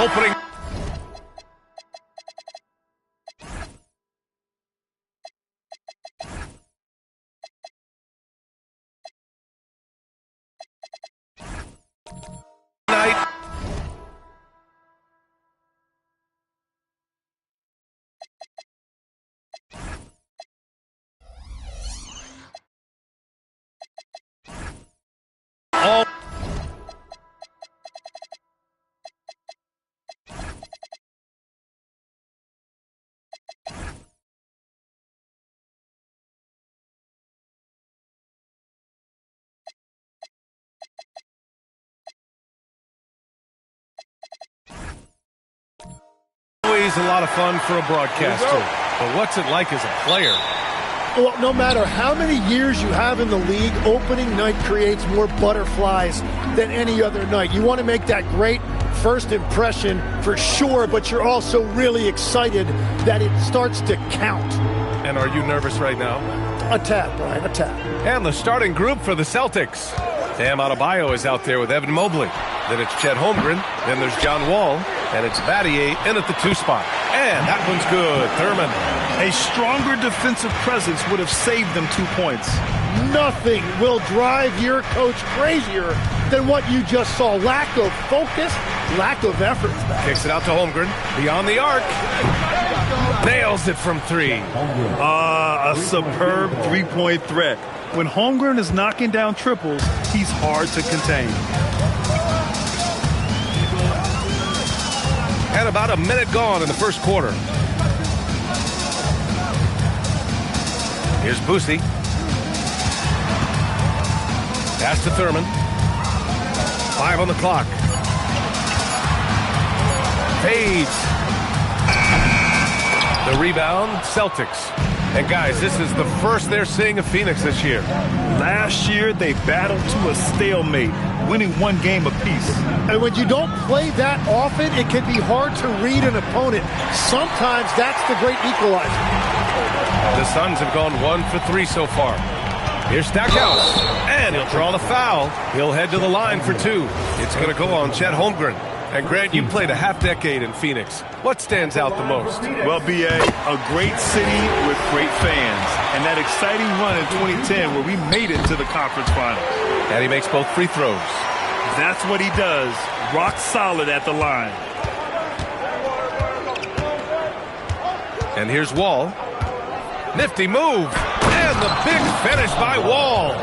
opening night. All always a lot of fun for a broadcaster, but what's it like as a player? Well, no matter how many years you have in the league, opening night creates more butterflies than any other night. You want to make that great first impression for sure, but you're also really excited that it starts to count. And are you nervous right now? A tad, Brian, a tad. And the starting group for the Celtics. Bam Adebayo is out there with Evan Mobley. Then it's Chet Holmgren. Then there's John Wall. And it's Battier in at the 2 spot. And that one's good. Thurman. A stronger defensive presence would have saved them 2 points. Nothing will drive your coach crazier than what you just saw. Lack of focus, lack of effort. Kicks it out to Holmgren. Beyond the arc. Nails it from 3. A superb three-point threat. When Holmgren is knocking down triples, he's hard to contain. And about a minute gone in the first quarter. Here's Boosie. Pass to Thurman. 5 on the clock. Fades. The rebound, Celtics. And guys, this is the first they're seeing of Phoenix this year. Last year, they battled to a stalemate, winning 1 game apiece. And when you don't play that often, it can be hard to read an opponent. Sometimes that's the great equalizer. The Suns have gone 1 for 3 so far. Here's Stackhouse, and he'll draw the foul. He'll head to the line for 2. It's going to go on Chet Holmgren. And Grant, you played a half-decade in Phoenix. What stands out the most? Well, B.A., a great city with great fans. And that exciting run in 2010 where we made it to the conference finals. And he makes both free throws. That's what he does. Rock solid at the line. And here's Wall. Nifty move. And the big finish by Wall.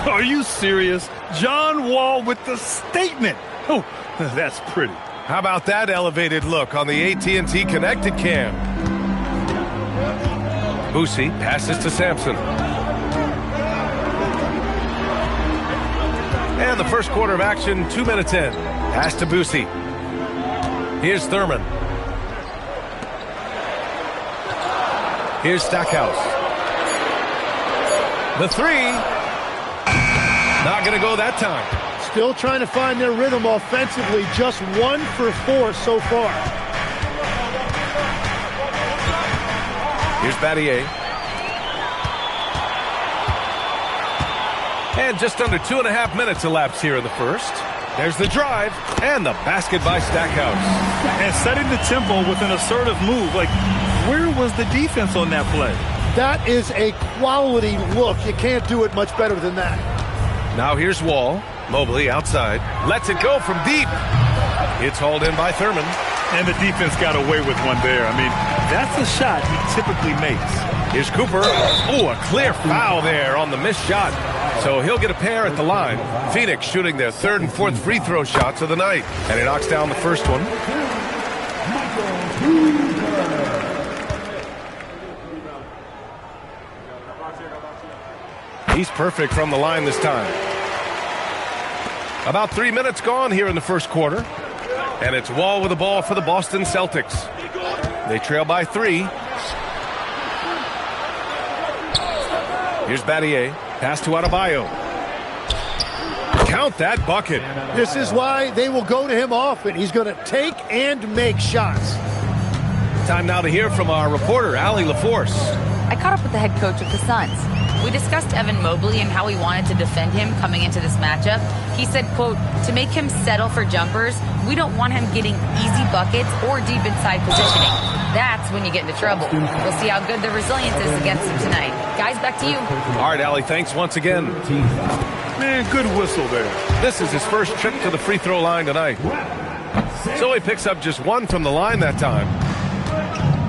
Are you serious? John Wall with the statement. Oh, that's pretty. How about that elevated look on the AT&T Connected Cam? Boosie passes to Sampson. And the first quarter of action, 2 minutes in. Pass to Boosie. Here's Thurman. Here's Stackhouse. The 3. Not going to go that time. Still trying to find their rhythm offensively. Just 1 for 4 so far. Here's Battier. And just under 2.5 minutes elapsed here in the first. There's the drive and the basket by Stackhouse. And setting the tempo with an assertive move. Like, where was the defense on that play? That is a quality look. You can't do it much better than that. Now here's Wall. Mobley outside. Lets it go from deep. It's hauled in by Thurman. And the defense got away with one there. I mean, that's a shot he typically makes. Here's Cooper. Oh, a clear foul there on the missed shot. So he'll get a pair at the line. Phoenix shooting their 3rd and 4th free throw shots of the night. And he knocks down the first one. He's perfect from the line this time. About 3 minutes gone here in the first quarter. And it's Wall with the ball for the Boston Celtics. They trail by 3. Here's Battier. Pass to Adebayo. Count that bucket. This is why they will go to him often. He's going to take and make shots. Time now to hear from our reporter, Allie LaForce. I caught up with the head coach of the Suns. We discussed Evan Mobley and how we wanted to defend him coming into this matchup. He said, quote, to make him settle for jumpers, we don't want him getting easy buckets or deep inside positioning. That's when you get into trouble. We'll see how good the resilience is against him tonight. Guys, back to you. All right, Allie, thanks once again. Man, good whistle there. This is his first trip to the free throw line tonight. So he picks up just one from the line that time.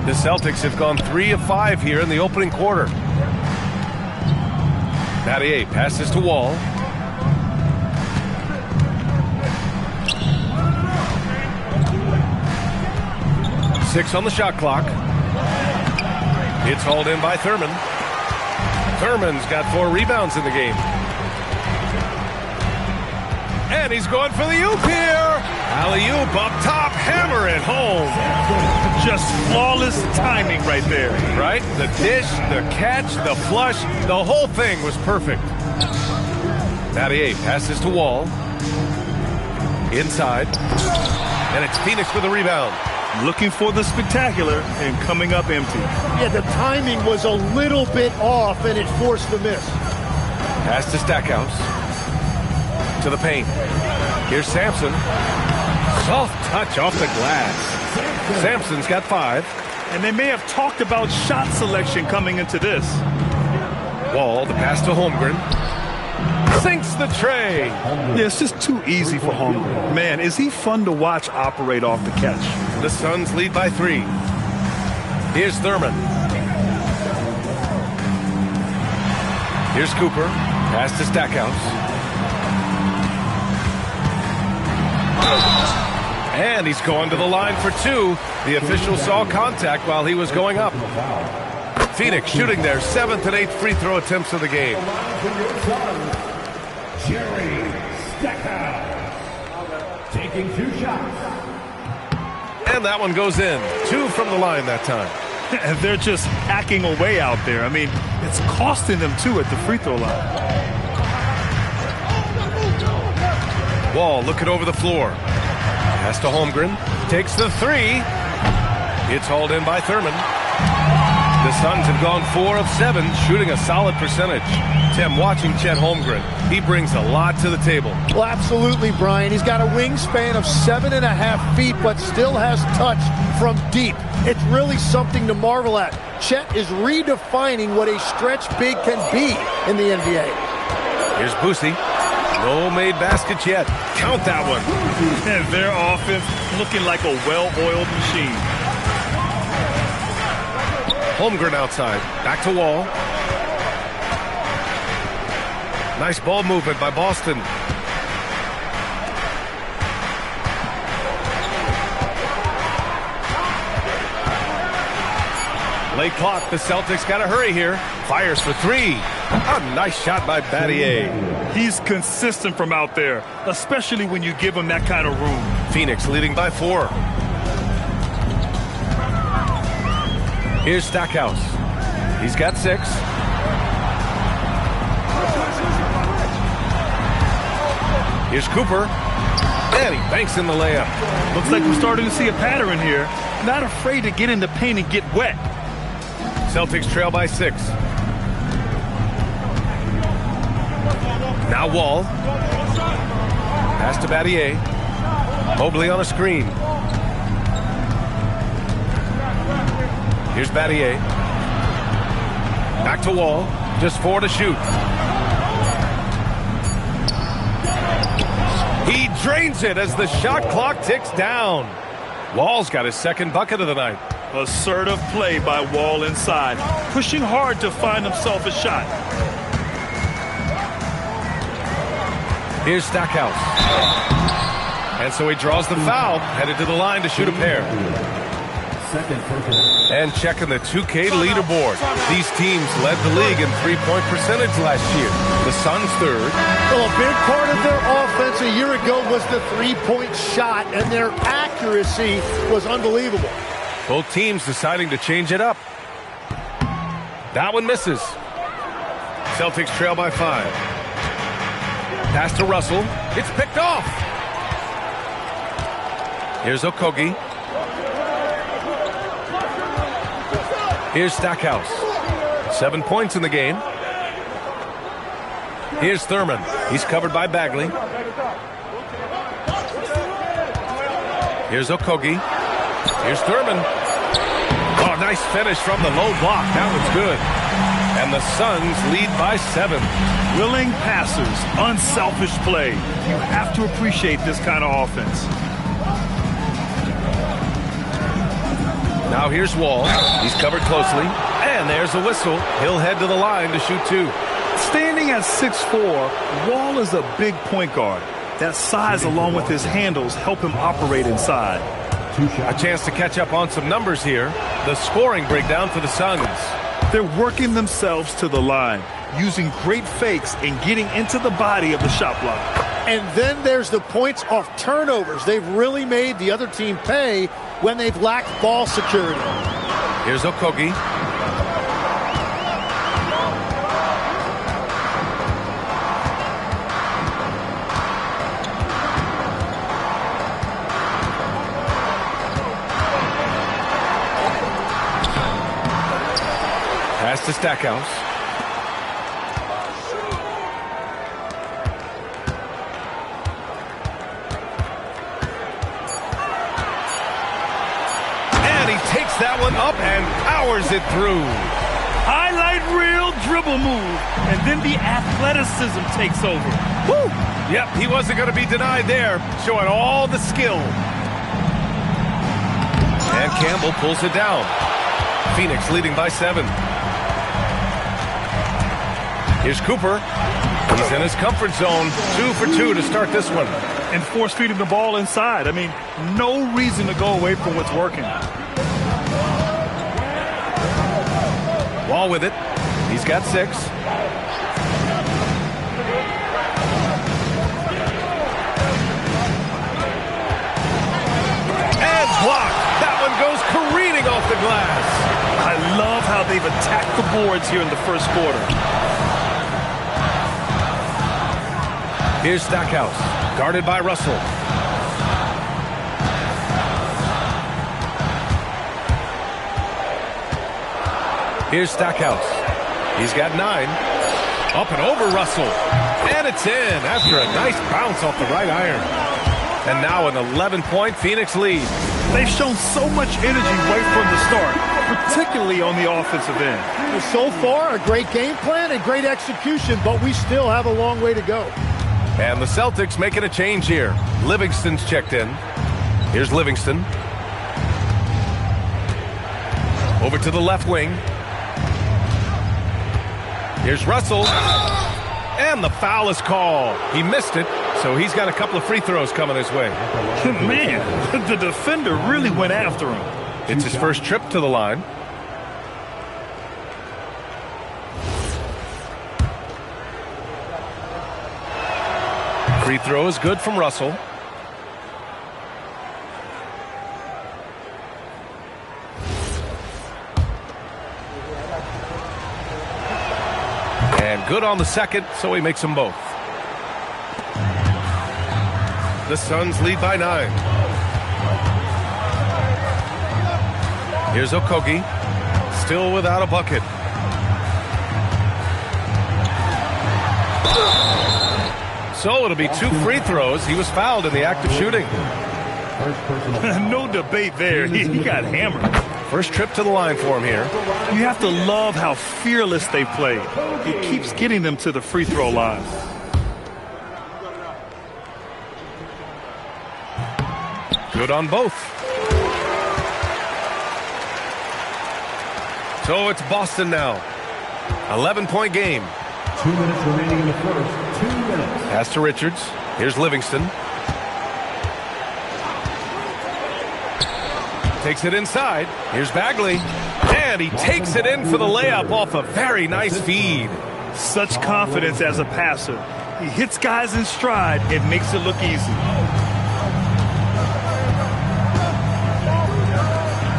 The Celtics have gone 3 of 5 here in the opening quarter. Battier passes to Wall. Six on the shot clock. It's hauled in by Thurman. Thurman's got 4 rebounds in the game. And he's going for the oop here. Alley-oop up top, hammer it home. Just flawless timing right there. Right? The dish, the catch, the flush, the whole thing was perfect. Battier passes to Wall. Inside. And it's Phoenix with the rebound. Looking for the spectacular and coming up empty. Yeah, the timing was a little bit off, and it forced the miss. Pass to Stackhouse. To the paint. Here's Sampson. Soft touch off the glass. Sampson's got 5. And they may have talked about shot selection coming into this. Wall, the pass to Holmgren. Sinks the tray. Yeah, it's just too easy for Holmgren. Man, is he fun to watch operate off the catch. The Suns lead by 3. Here's Thurman. Here's Cooper. Pass to Stackhouse. And he's going to the line for 2. The official saw contact while he was going up. Phoenix shooting their 7th and 8th free throw attempts of the game. Jerry Stackhouse taking 2 shots. And that one goes in. 2 from the line that time. And they're just hacking away out there. I mean, it's costing them too at the free throw line. Wall looking over the floor. Pass to Holmgren. Takes the 3. It's hauled in by Thurman. The Suns have gone 4 of 7, shooting a solid percentage. Tim, watching Chet Holmgren, he brings a lot to the table. Well, absolutely, Brian. He's got a wingspan of 7.5 feet, but still has touch from deep. It's really something to marvel at. Chet is redefining what a stretch big can be in the NBA. Here's Boosie. No made baskets yet. Count that one. And their offense looking like a well-oiled machine. Holmgren outside. Back to Wall. Nice ball movement by Boston. Late clock. The Celtics got to hurry here. Fires for 3. A nice shot by Battier. He's consistent from out there, especially when you give him that kind of room. Phoenix leading by 4. Here's Stackhouse. He's got 6. Here's Cooper. And he banks in the layup. Looks like we're starting to see a pattern here. Not afraid to get in the paint and get wet. Celtics trail by 6. Now Wall. Pass to Battier. Mobley on a screen. Here's Battier. Back to Wall. Just 4 to shoot. He drains it as the shot clock ticks down. Wall's got his 2nd bucket of the night. Assertive play by Wall inside. Pushing hard to find himself a shot. Here's Stackhouse. And so he draws the foul, headed to the line to shoot a pair. And checking the 2K leaderboard. These teams led the league in three-point percentage last year. The Suns 3rd. Well, a big part of their offense a year ago was the three-point shot, and their accuracy was unbelievable. Both teams deciding to change it up. That one misses. Celtics trail by 5. Pass to Russell. It's picked off. Here's Okogie. Here's Stackhouse. 7 points in the game. Here's Thurman. He's covered by Bagley. Here's Okogie. Here's Thurman. Oh, nice finish from the low block. That was good. And the Suns lead by 7. Willing passers, unselfish play. You have to appreciate this kind of offense. Now here's Wall. He's covered closely. And there's a whistle. He'll head to the line to shoot 2. Standing at 6'4", Wall is a big point guard. That size along with his handles help him operate inside. A chance to catch up on some numbers here. The scoring breakdown for the Suns. They're working themselves to the line, using great fakes and getting into the body of the shot block. And then there's the points off turnovers. They've really made the other team pay when they've lacked ball security. Here's Okogie. Pass to Stackhouse. And he takes that one up and powers it through. Highlight reel dribble move, and then the athleticism takes over. Woo! Yep, he wasn't going to be denied there, showing all the skill. And Campbell pulls it down. Phoenix leading by 7. Here's Cooper. He's in his comfort zone. 2 for 2 to start this one. And force feeding the ball inside. I mean, no reason to go away from what's working. Wall with it. He's got 6. And blocked. That one goes careening off the glass. I love how they've attacked the boards here in the first quarter. Here's Stackhouse, guarded by Russell. Here's Stackhouse. He's got 9. Up and over Russell. And it's in after a nice bounce off the right iron. And now an 11-point Phoenix lead. They've shown so much energy right from the start, particularly on the offensive end. So far, a great game plan and great execution, but we still have a long way to go. And the Celtics making a change here. Livingston's checked in. Here's Livingston. Over to the left wing. Here's Russell. And the foul is called. He missed it, so he's got a couple of free throws coming his way. Man, the defender really went after him. It's his first trip to the line. Free throw is good from Russell. And good on the second, so he makes them both. The Suns lead by 9. Here's Okogie, still without a bucket. So it'll be 2 free throws. He was fouled in the act of shooting. No debate there. He got hammered. First trip to the line for him here. You have to love how fearless they play. He keeps getting them to the free throw line. Good on both. So it's Boston now. 11-point game. 2 minutes remaining in the first. 2 minutes. Pass to Richards. Here's Livingston. Takes it inside. Here's Bagley. And he takes it in for the layup off a very nice feed. Such confidence as a passer. He hits guys in stride and makes it look easy.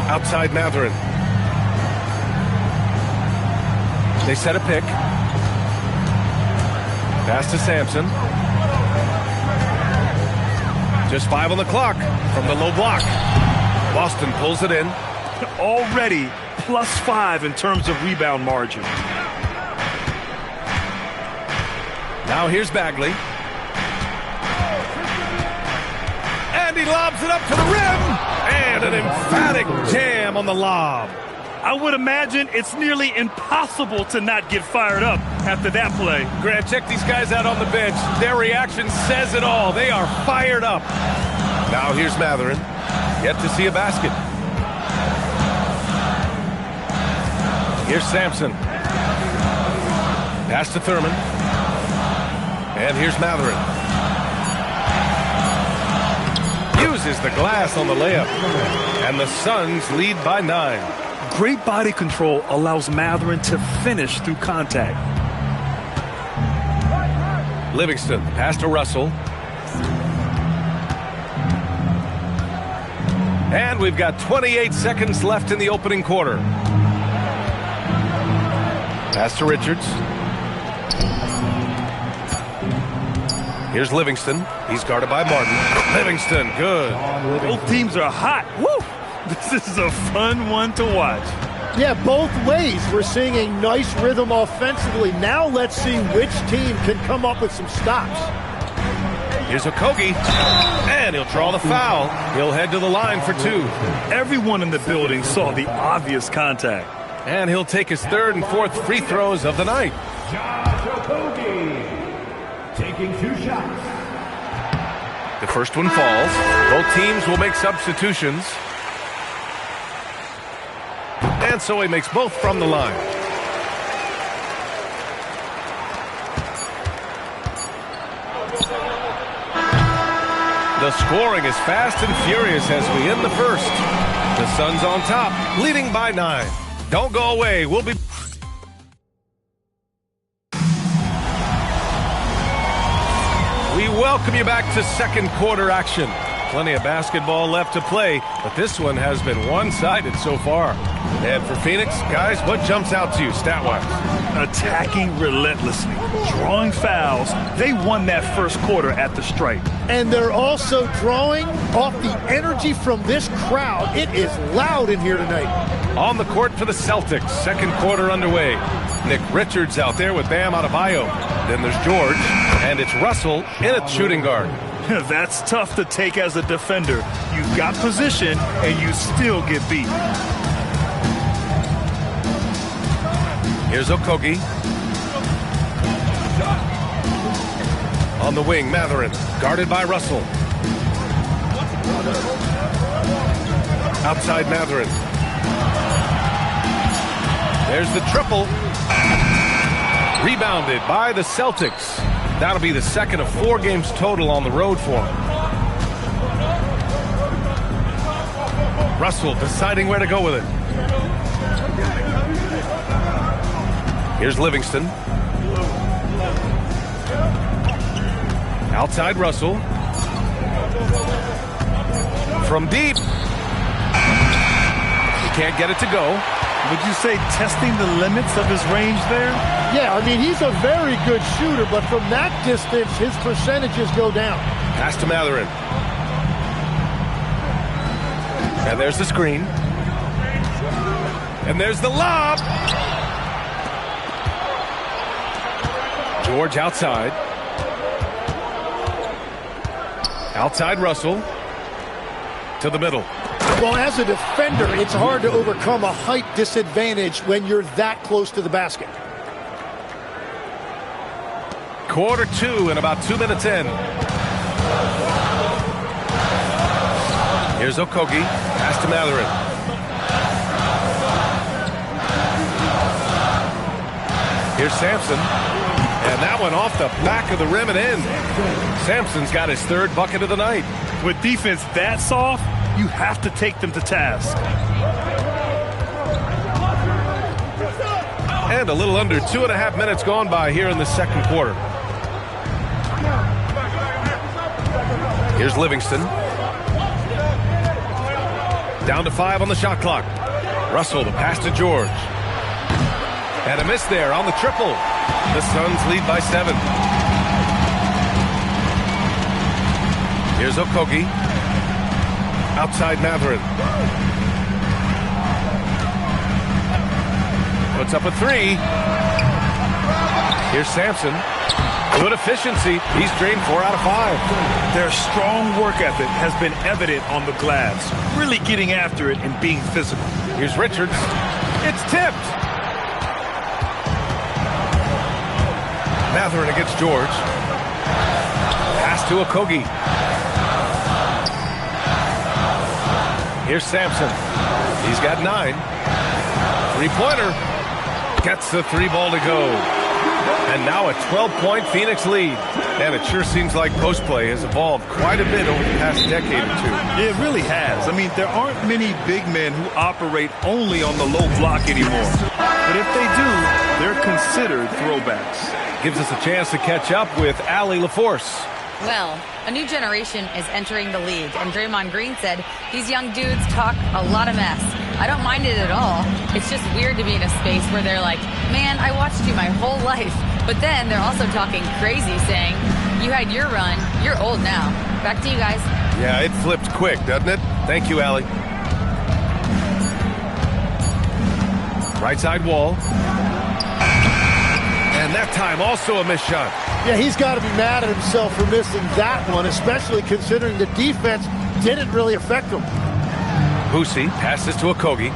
Outside Matherin. They set a pick. Pass to Sampson. Just 5 on the clock from the low block. Boston pulls it in. Already +5 in terms of rebound margin. Now here's Bagley. And he lobs it up to the rim. And an emphatic jam on the lob. I would imagine it's nearly impossible to not get fired up after that play. Grant, check these guys out on the bench. Their reaction says it all. They are fired up. Now here's Matherin. Yet to see a basket. Here's Sampson. Pass to Thurman. And here's Matherin. Uses the glass on the layup. And the Suns lead by 9. Great body control allows Matherin to finish through contact. Livingston, pass to Russell. And we've got 28 seconds left in the opening quarter. Pass to Richards. Here's Livingston. He's guarded by Martin. Livingston, good. Both teams are hot. Woo! This is a fun one to watch. Yeah, both ways. We're seeing a nice rhythm offensively. Now let's see which team can come up with some stops. Here's Okogie, and he'll draw the foul. He'll head to the line for 2. Everyone in the building saw the obvious contact. And he'll take his 3rd and 4th free throws of the night. Okogie taking 2 shots. The first one falls. Both teams will make substitutions. And so he makes both from the line. The scoring is fast and furious as we end the first. The Suns on top, leading by 9. Don't go away. We'll be... We welcome you back to second quarter action. Plenty of basketball left to play, but this one has been one-sided so far. And for Phoenix, guys, what jumps out to you stat-wise? Attacking relentlessly, drawing fouls. They won that first quarter at the stripe. And they're also drawing off the energy from this crowd. It is loud in here tonight. On the court for the Celtics, second quarter underway. Nick Richards out there with Bam Adebayo. Then there's George, and it's Russell in at shooting guard. That's tough to take as a defender. You've got position, and you still get beat. Here's Okogie. On the wing, Matherin, guarded by Russell. Outside Matherin. There's the triple. Rebounded by the Celtics. That'll be the second of 4 games total on the road for him. Russell deciding where to go with it. Here's Livingston. Outside Russell. From deep. He can't get it to go. Would you say testing the limits of his range there? Yeah, I mean, he's a very good shooter, but from that distance, his percentages go down. Pass to Matherin. And there's the screen. And there's the lob. George outside. Outside Russell. To the middle. Well, as a defender, it's hard to overcome a height disadvantage when you're that close to the basket. Quarter 2 and about 2 minutes in. Here's Okogie. Pass to Matherin. Here's Sampson. And that one off the back of the rim and in. Sampson's got his 3rd bucket of the night. With defense that soft, you have to take them to task. And a little under 2.5 minutes gone by here in the second quarter. Here's Livingston. Down to 5 on the shot clock. Russell, the pass to George. And a miss there on the triple. The Suns lead by 7. Here's Okogie. Outside Matherin. Puts up a 3. Here's Sampson. Good efficiency. He's drained 4 out of 5. Their strong work ethic has been evident on the glass, really getting after it and being physical. Here's Richards. It's tipped. Matherin against George. Pass to Okogie. Here's Sampson. He's got 9. Three-pointer. Gets the 3-ball to go. And now a 12-point Phoenix lead. And it sure seems like post play has evolved quite a bit over the past decade or two. It really has. I mean, there aren't many big men who operate only on the low block anymore. But if they do, they're considered throwbacks. Gives us a chance to catch up with Allie LaForce. Well, a new generation is entering the league, and Draymond Green said these young dudes talk a lot of mess. I don't mind it at all. It's just weird to be in a space where they're like, man, I watched you my whole life. But then they're also talking crazy, saying, you had your run, you're old now. Back to you guys. Yeah, it flipped quick, doesn't it? Thank you, Allie. Right side Wall. And that time also a missed shot. Yeah, he's got to be mad at himself for missing that one, especially considering the defense didn't really affect him. Boosie passes to Okogie.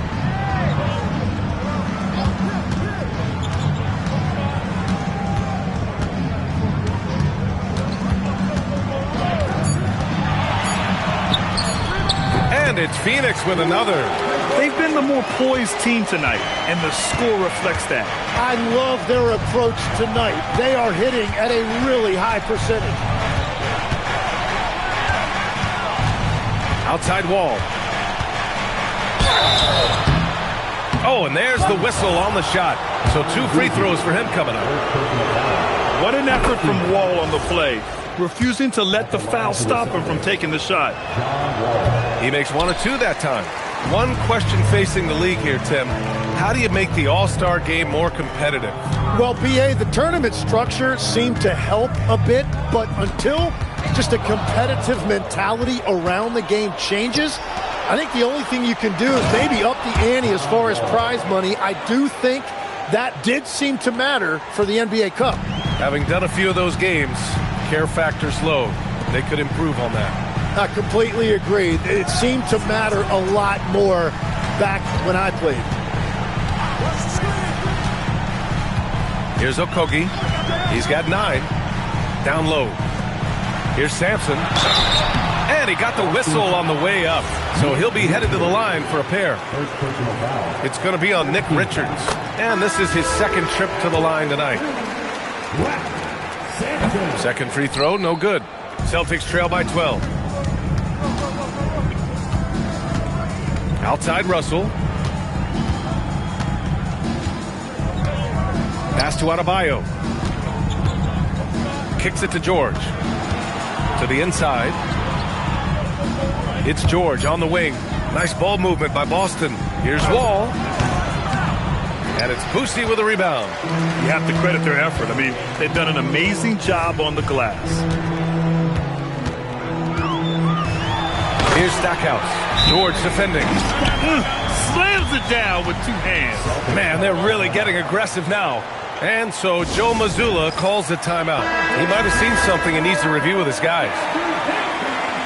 And it's Phoenix with another. They've been the more poised team tonight, and the score reflects that. I love their approach tonight. They are hitting at a really high percentage. Outside Wall. Oh, and there's the whistle on the shot. So 2 free throws for him coming up. What an effort from Wall on the play, refusing to let the foul stop him from taking the shot. He makes 1 of 2 that time. One question facing the league here, Tim. How do you make the All-Star game more competitive? Well, BA, the tournament structure seemed to help a bit, but until just a competitive mentality around the game changes, I think the only thing you can do is maybe up the ante as far as prize money. I do think that did seem to matter for the NBA Cup. Having done a few of those games, care factor's low. They could improve on that. I completely agree. It seemed to matter a lot more back when I played. Here's Okogie. He's got 9. Down low. Here's Sampson. And he got the whistle on the way up. So he'll be headed to the line for a pair. It's going to be on Nick Richards. And this is his second trip to the line tonight. Second free throw, no good. Celtics trail by 12. Outside Russell. Pass to Adebayo. Kicks it to George. To the inside. It's George on the wing. Nice ball movement by Boston. Here's Wall. And it's Boosie with a rebound. You have to credit their effort. I mean, they've done an amazing job on the glass. Here's Stackhouse. George defending. Slams it down with 2 hands. Man, they're really getting aggressive now. And so Joe Mazzulla calls the timeout. He might have seen something and needs to review with his guys.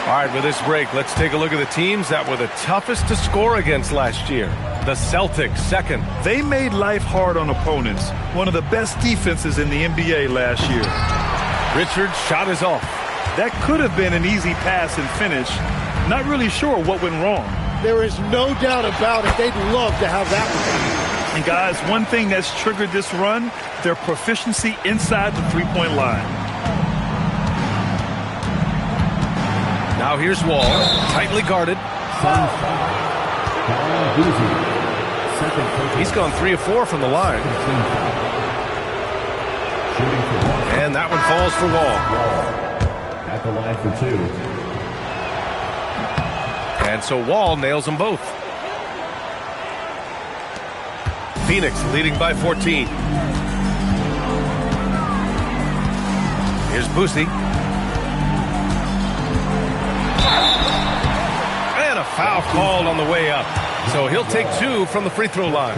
All right, with this break, let's take a look at the teams that were the toughest to score against last year. The Celtics, second. They made life hard on opponents. One of the best defenses in the NBA last year. Richards' shot is off. That could have been an easy pass and finish. Not really sure what went wrong. There is no doubt about it. They'd love to have that one. And guys, one thing that's triggered this run, their proficiency inside the three-point line. Now here's Wall, tightly guarded. He's gone 3 of 4 from the line. And that one falls for Wall. At the line for 2. And so Wall nails them both. Phoenix leading by 14. Here's Boosie. Foul called on the way up. So he'll take 2 from the free throw line.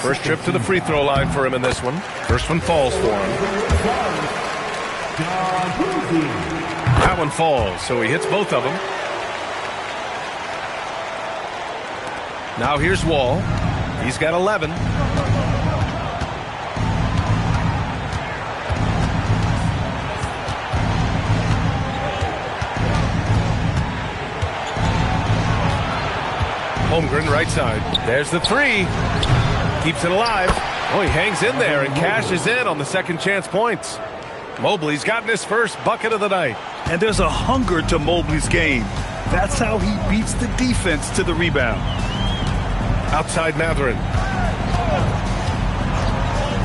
First trip to the free throw line for him in this one. First one falls for him. That one falls, so he hits both of them. Now here's Wall. He's got 11. Holmgren, right side. There's the three. Keeps it alive. Oh, he hangs in there and cashes in on the second chance points. Mobley's gotten his first bucket of the night. And there's a hunger to Mobley's game. That's how he beats the defense to the rebound. Outside Matherin.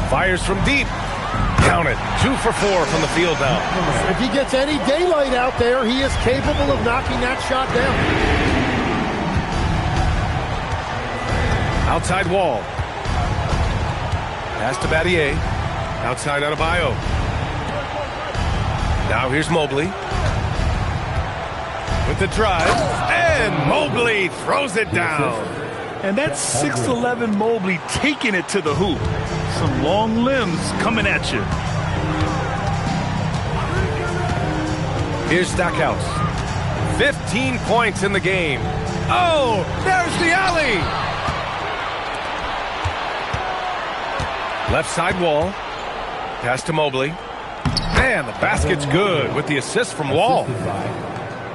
Fires from deep. Count it. 2 for 4 from the field now. If he gets any daylight out there, he is capable of knocking that shot down. Outside Wall. Pass to Battier. Outside Adebayo. Now here's Mobley. With the drive. And Mobley throws it down. And that's 6'11" Mobley taking it to the hoop. Some long limbs coming at you. Here's Stackhouse. 15 points in the game. Oh, there's the alley. Left side Wall. Pass to Mobley. Man, the basket's good with the assist from Wall.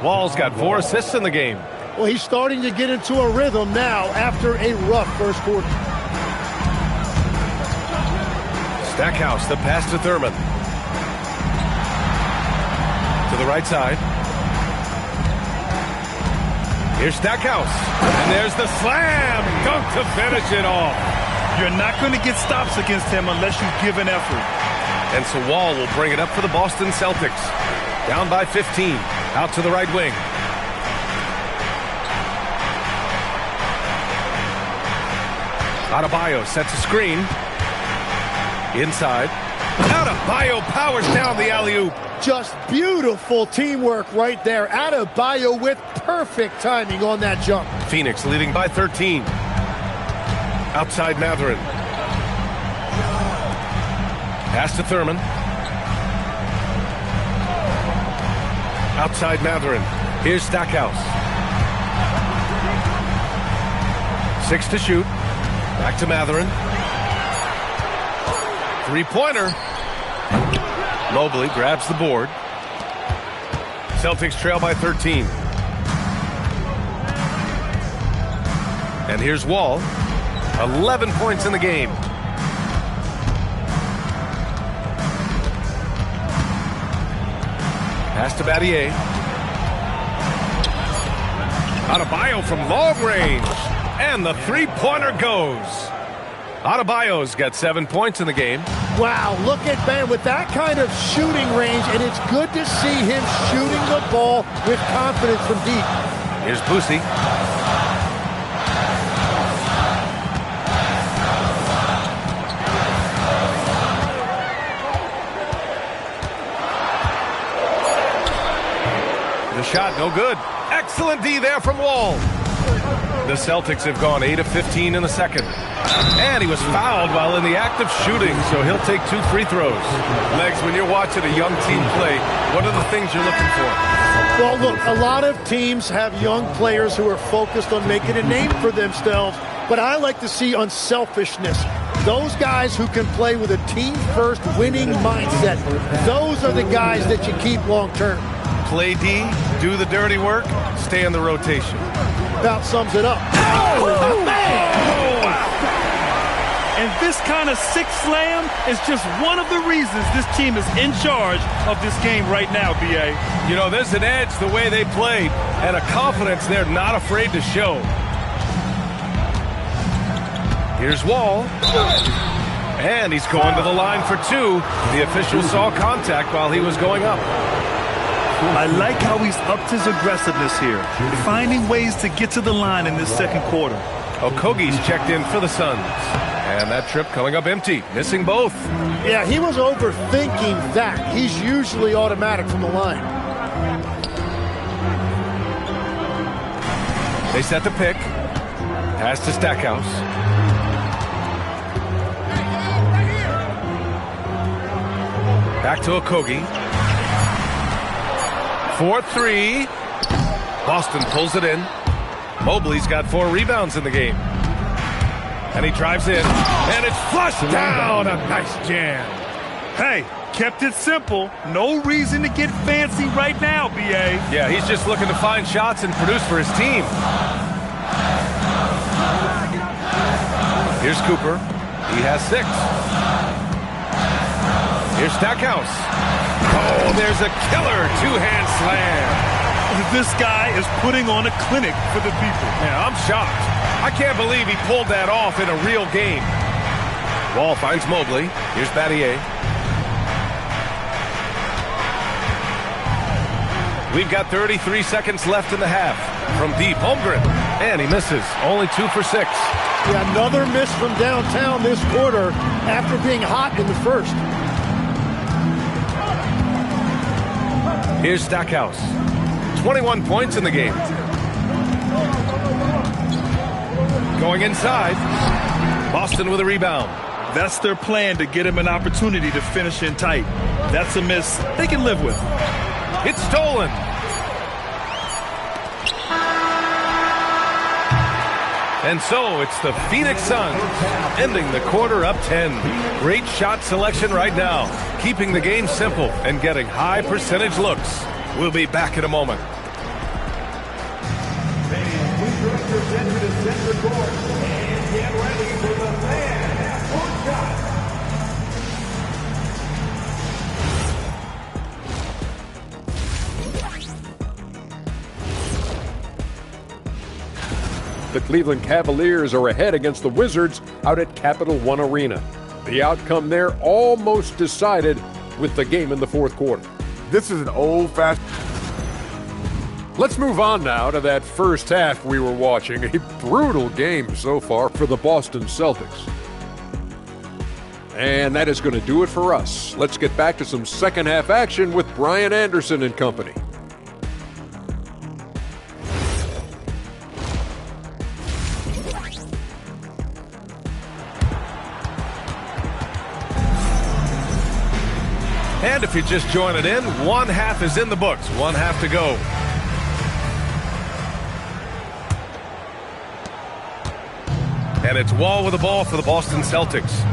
Wall's got 4 assists in the game. Well, he's starting to get into a rhythm now after a rough first quarter. Stackhouse, the pass to Thurman. To the right side. Here's Stackhouse. And there's the slam. Dunk to finish it off. You're not going to get stops against him unless you give an effort. And so Wall will bring it up for the Boston Celtics. Down by 15. Out to the right wing. Adebayo sets a screen. Inside. Adebayo powers down the alley-oop. Just beautiful teamwork right there. Adebayo with perfect timing on that jump. Phoenix leading by 13. Outside Matherin. Pass to Thurman. Outside Matherin. Here's Stackhouse. 6 to shoot. Back to Matherin. Three-pointer. Mobley grabs the board. Celtics trail by 13. And here's Wall. 11 points in the game. Pass to Battier. Adebayo from long range. And the three-pointer goes. Adebayo's got 7 points in the game. Wow, look at Ben with that kind of shooting range, and it's good to see him shooting the ball with confidence from deep. Here's Boosie. The shot, no good. Excellent D there from Wall. The Celtics have gone 8 of 15 in the second. And he was fouled while in the act of shooting, so he'll take 2 free throws. Legs, when you're watching a young team play, what are the things you're looking for? Well, look, a lot of teams have young players who are focused on making a name for themselves, but I like to see unselfishness. Those guys who can play with a team-first winning mindset, those are the guys that you keep long-term. Play D, do the dirty work, stay in the rotation. About sums it up. Oh, man! And this kind of six slam is just one of the reasons this team is in charge of this game right now, B.A. You know, there's an edge the way they played and a confidence they're not afraid to show. Here's Wall. And he's going to the line for 2. The official saw contact while he was going up. I like how he's upped his aggressiveness here, finding ways to get to the line in this second quarter. Okogie's checked in for the Suns. And that trip coming up empty, missing both. Yeah, he was overthinking that. He's usually automatic from the line. They set the pick. Pass to Stackhouse. 3 pointer. Mobley grabs the board. Celtics trail by 13. And here's Wall. 11 points in the game. Wow, look at Ben with that kind of shooting range and it's good to see him shooting the ball with confidence. Those Back to Okogie. 4-3. Boston pulls it in. Mobley's got 4 rebounds in the game. And he drives in. And it's flushed down. A nice jam. Hey, kept it simple. No reason to get fancy right now, B.A. Yeah, he's just looking to find shots and produce for his team. Here's Cooper. He has 6. Here's Stackhouse. Oh, there's a killer 2-hand slam. This guy is putting on a clinic for the people. Yeah, I'm shocked. I can't believe he pulled that off in a real game. Wall finds Mobley. Here's Battier. We've got 33 seconds left in the half. From deep, Holmgren. And he misses. Only 2 for 6. Yeah, another miss from downtown this quarter after being hot in the first. Here's Stackhouse. 21 points in the game. Going inside. Boston with a rebound. That's their plan, to get him an opportunity to finish in tight. That's a miss they can live with. It's stolen. And so it's the Phoenix Suns ending the quarter up 10. Great shot selection right now, keeping the game simple and getting high percentage looks. We'll be back in a moment. Please direct your attention to center court and get ready for the fan half-court shot. The Cleveland Cavaliers are ahead against the Wizards out at Capital One Arena. The outcome there almost decided with the game in the fourth quarter. This is an old-fashioned... Let's move on now to that first half we were watching. A brutal game so far for the Boston Celtics. And that is going to do it for us. Let's get back to some second half action with Brian Anderson and company. And if you're just joining in, one half is in the books. One half to go. And it's Wall with the ball for the Boston Celtics.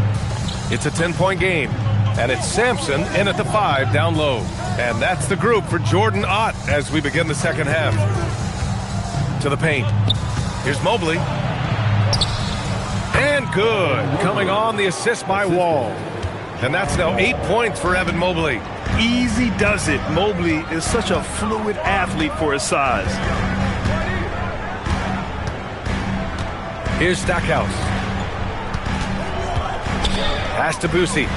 It's a 10-point game. And it's Sampson in at the 5 down low. And that's the group for Jordan Ott as we begin the second half. To the paint. Here's Mobley. And good. Coming on, the assist by Wall. And that's now 8 points for Evan Mobley. Easy does it. Mobley is such a fluid athlete for his size. Here's Stackhouse. Pass to Boosie.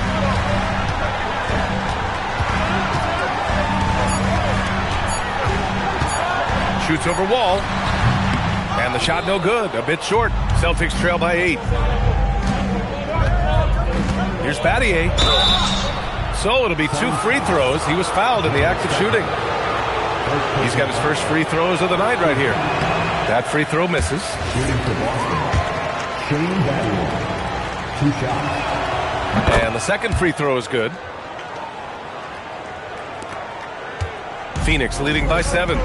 Shoots over Wall. And the shot no good. A bit short. Celtics trail by 8. Here's Battier. So it'll be 2 free throws. He was fouled in the act of shooting. He's got his first free throws of the night right here. That free throw misses. And the second free throw is good. Phoenix leading by 7.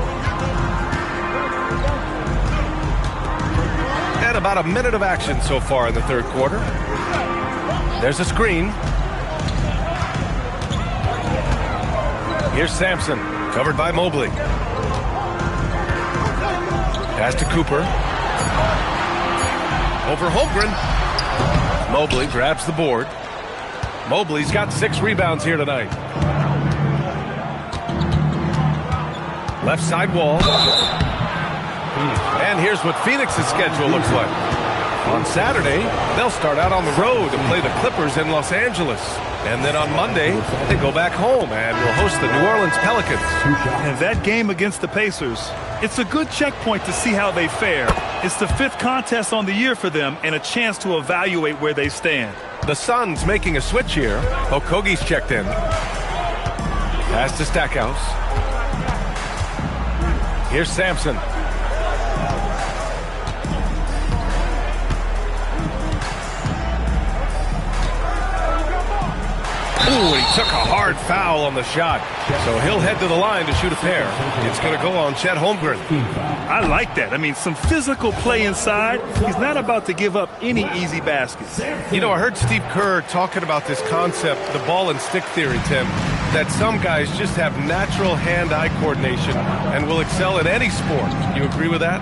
And about a minute of action so far in the third quarter. There's a screen. Here's Sampson, covered by Mobley. Pass to Cooper. Over Holmgren. Mobley grabs the board. Mobley's got 6 rebounds here tonight. Left side Wall. And here's what Phoenix's schedule looks like. On Saturday, they'll start out on the road to play the Clippers in Los Angeles. And then on Monday, they go back home and will host the New Orleans Pelicans. And that game against the Pacers, it's a good checkpoint to see how they fare. It's the 5th contest on the year for them and a chance to evaluate where they stand. The Suns making a switch here. Okogie's checked in. Pass to Stackhouse. Here's Sampson. Ooh, he took a hard foul on the shot. So he'll head to the line to shoot a pair. It's going to go on Chet Holmgren. I like that. I mean, some physical play inside. He's not about to give up any easy baskets. You know, I heard Steve Kerr talking about this concept, the ball and stick theory, Tim, that some guys just have natural hand-eye coordination and will excel at any sport. You agree with that?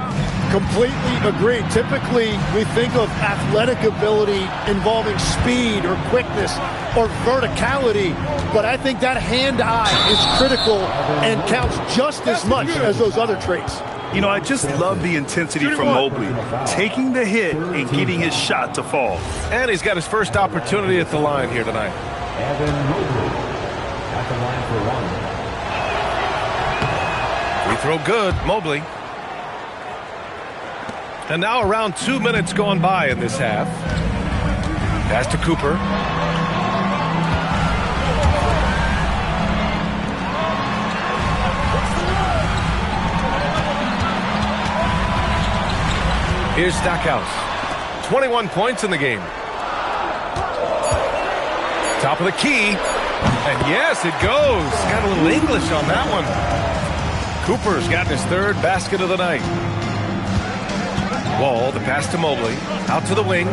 Completely agree. Typically, we think of athletic ability involving speed or quickness or verticality, but I think that hand-eye is critical and counts just as much as those other traits. You know, I just love the intensity from Mobley, taking the hit and getting his shot to fall. And he's got his first opportunity at the line here tonight. Evan Mobley at the line for one. Free throw good, Mobley. And now around 2 minutes gone by in this half. Pass to Cooper. Here's Stackhouse. 21 points in the game. Top of the key. And yes, it goes. Got a little English on that one. Cooper's got his third basket of the night. Wall, the pass to Mobley. Out to the wing.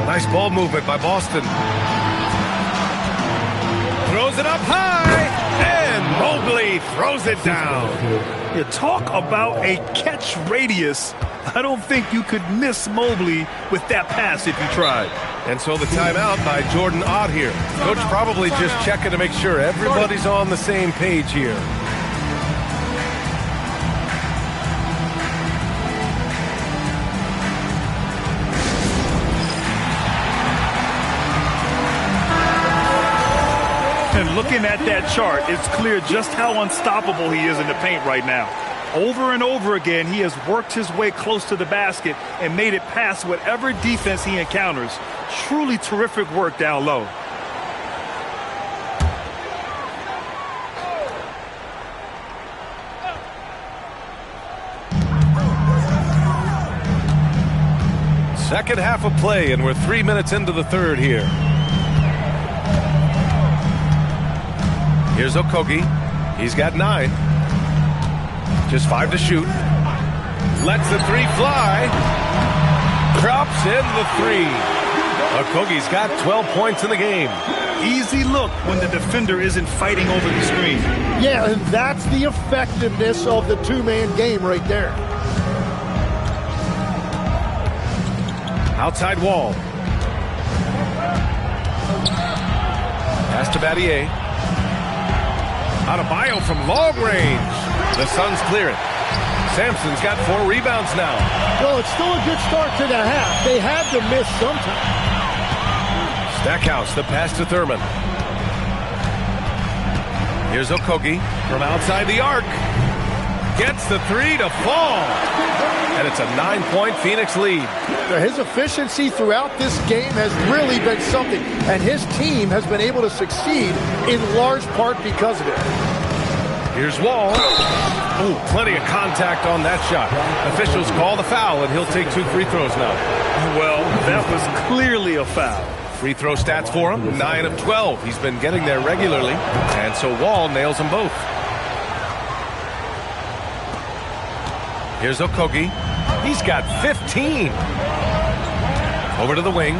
Nice ball movement by Boston. Throws it up high. And Mobley throws it down. You talk about a catch radius. I don't think you could miss Mobley with that pass if you tried. And so the timeout by Jordan Ott here. Coach probably just checking to make sure everybody's on the same page here. And looking at that chart, it's clear just how unstoppable he is in the paint right now. Over and over again, he has worked his way close to the basket and made it past whatever defense he encounters. Truly terrific work down low. Second half of play, and we're 3 minutes into the third here. Here's Okogie. He's got 9. Just 5 to shoot. Lets the 3 fly. Drops in the 3. Okogie's got 12 points in the game. Easy look when the defender isn't fighting over the screen. Yeah, and that's the effectiveness of the two-man game right there. Outside Wall. Pass to Battier. Adebayo from long range. The Suns clear it. Sampson's got 4 rebounds now. Well, it's still a good start to the half. They had to miss sometime. Stackhouse, the pass to Thurman. Here's Okogie from outside the arc. Gets the 3 to fall. And it's a 9-point Phoenix lead. His efficiency throughout this game has really been something, and his team has been able to succeed in large part because of it. Here's Wall. Oh, plenty of contact on that shot. Officials call the foul, and he'll take 2 free throws now. Well, that was clearly a foul. Free throw stats for him, 9 of 12. He's been getting there regularly, and so Wall nails them both. Here's Okogie. He's got 15. Over to the wing.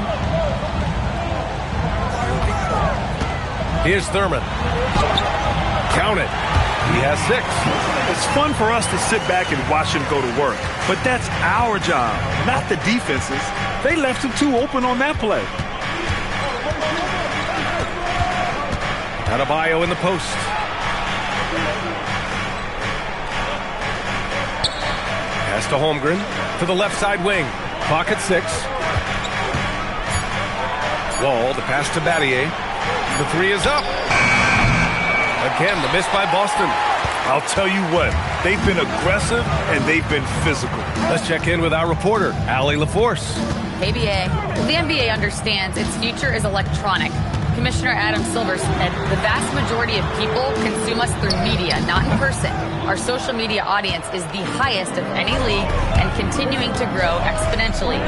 Here's Thurman. Count it. He has 6. It's fun for us to sit back and watch him go to work. But that's our job, not the defense's. They left him too open on that play. Adebayo in the post. Pass to Holmgren to the left side wing. Pocket 6. Wall, the pass to Battier. The 3 is up. Again, the miss by Boston. I'll tell you what, they've been aggressive and they've been physical. Let's check in with our reporter, Allie LaForce. Hey, BA. The NBA understands its future is electronic. Commissioner Adam Silver said the vast majority of people consume us through media, not in person. Our social media audience is the highest of any league and continuing to grow exponentially.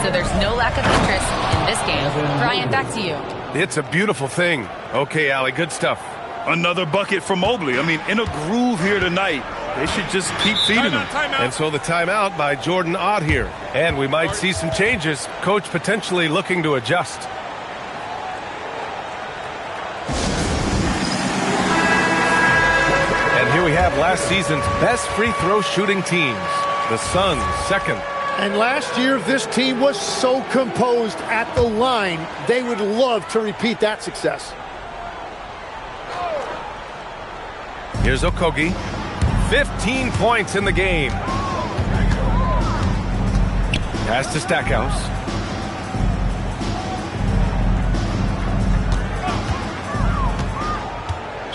So there's no lack of interest in this game. Brian, back to you. It's a beautiful thing. Okay, Allie, good stuff. Another bucket for Mobley. I mean, in a groove here tonight. They should just keep feeding him. And so the timeout by Jordan Ott here. And we might see some changes. Coach potentially looking to adjust. And here we have last season's best free throw shooting teams. The Suns, second. And last year, this team was so composed at the line, they would love to repeat that success. Here's Okogie. 15 points in the game. Pass to Stackhouse.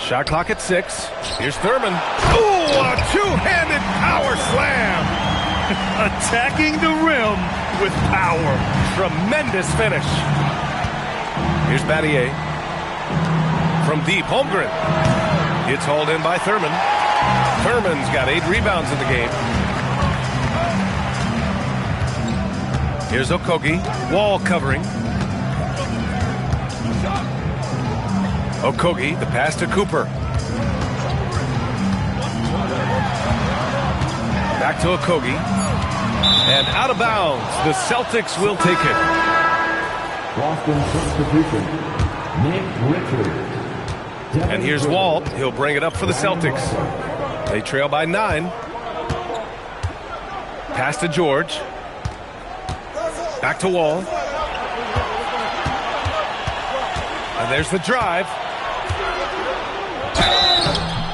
Shot clock at 6. Here's Thurman. Ooh, a two-handed power slam. Attacking the rim with power. Tremendous finish. Here's Battier. From deep, Holmgren. It's hauled in by Thurman. Thurman's got 8 rebounds in the game. Here's Okogie. Wall covering. Okogie, the pass to Cooper. Back to Okogie. And out of bounds. The Celtics will take it. Boston substitution, Nick Richards. And here's Wall. He'll bring it up for the Celtics. They trail by 9. Pass to George. Back to Wall. And there's the drive.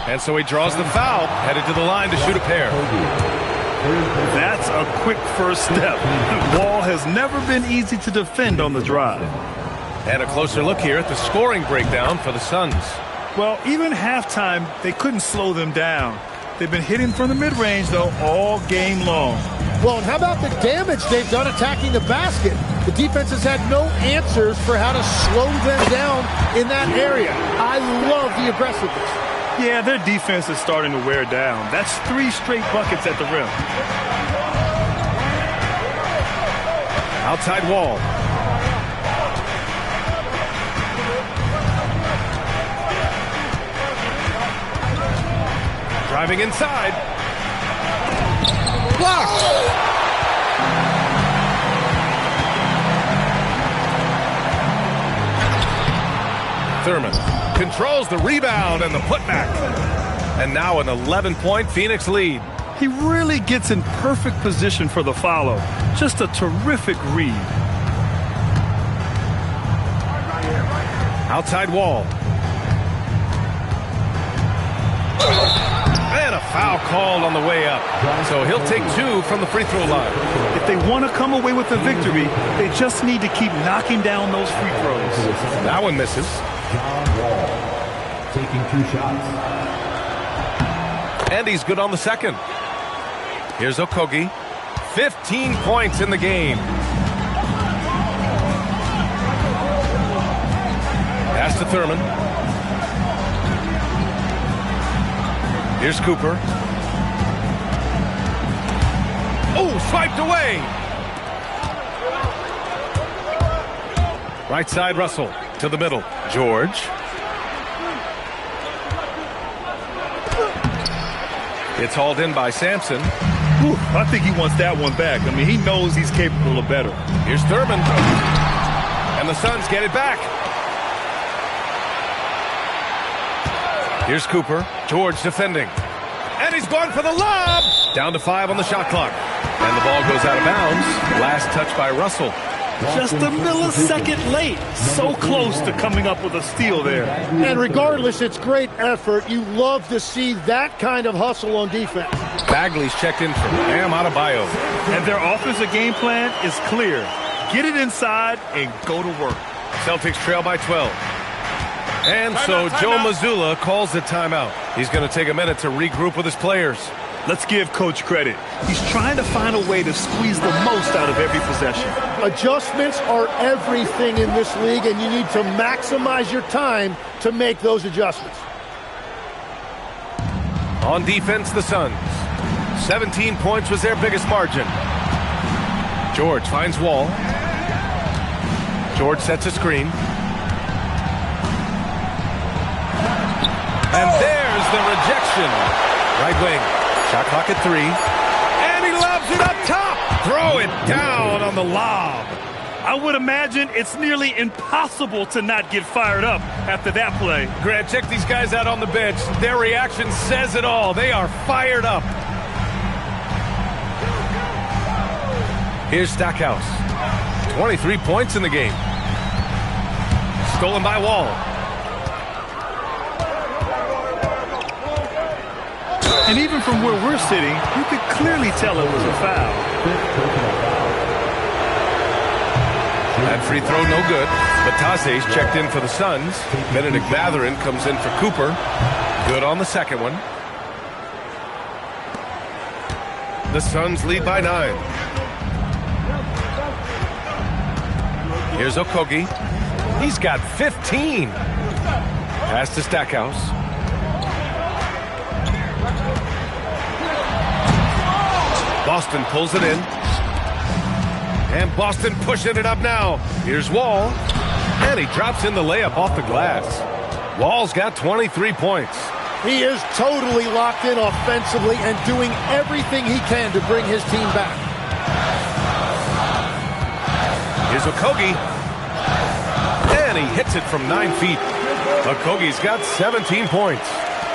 And so he draws the foul, headed to the line to shoot a pair. That's a quick first step. Wall has never been easy to defend on the drive. And a closer look here at the scoring breakdown for the Suns. Well, even halftime, they couldn't slow them down. They've been hitting from the mid-range, though, all game long. Well, and how about the damage they've done attacking the basket? The defense has had no answers for how to slow them down in that area. I love the aggressiveness. Yeah, their defense is starting to wear down. That's 3 straight buckets at the rim. Outside Wall. Driving inside. Blocked. Thurman controls the rebound and the putback. And now an 11-point Phoenix lead. He really gets in perfect position for the follow. Just a terrific read. Outside Wall. And a foul called on the way up. So he'll take 2 from the free throw line. If they want to come away with the victory, they just need to keep knocking down those free throws. That one misses. John Wall taking 2 shots. And he's good on the second. Here's Okogie. 15 points in the game. Pass to Thurman. Here's Cooper. Oh, swiped away. Right side, Russell. To the middle. George. It's hauled in by Sampson. Whew, I think he wants that one back. I mean, he knows he's capable of better. Here's Thurman. And the Suns get it back. Here's Cooper. George defending. And he's going for the lob. Down to 5 on the shot clock. And the ball goes out of bounds. Last touch by Russell. Just a millisecond late. So close to coming up with a steal there. And regardless, it's great effort. You love to see that kind of hustle on defense. Bagley's checked in for Bam Adebayo. And their offensive game plan is clear. Get it inside and go to work. Celtics trail by 12. And so Joe Mazzulla calls the timeout. He's going to take a minute to regroup with his players. Let's give Coach credit. He's trying to find a way to squeeze the most out of every possession. Adjustments are everything in this league, and you need to maximize your time to make those adjustments. On defense, the Suns. 17 points was their biggest margin. George finds Wall. George sets a screen. And there's the rejection. Right wing. Shot clock at 3. And he lobs it up top. Throw it down on the lob. I would imagine it's nearly impossible to not get fired up after that play. Grant, check these guys out on the bench. Their reaction says it all. They are fired up. Here's Stackhouse. 23 points in the game. Stolen by Wall. And even from where we're sitting, you could clearly tell it was a foul. That free throw no good. Batase's checked in for the Suns. Benedict Mathurin comes in for Cooper. Good on the second one. The Suns lead by 9. Here's Okogie. He's got 15. Pass to Stackhouse. Boston pulls it in. And Boston pushing it up now. Here's Wall. And he drops in the layup off the glass. Wall's got 23 points. He is totally locked in offensively and doing everything he can to bring his team back. Here's Okogie. And he hits it from 9 feet. Okogie's got 17 points.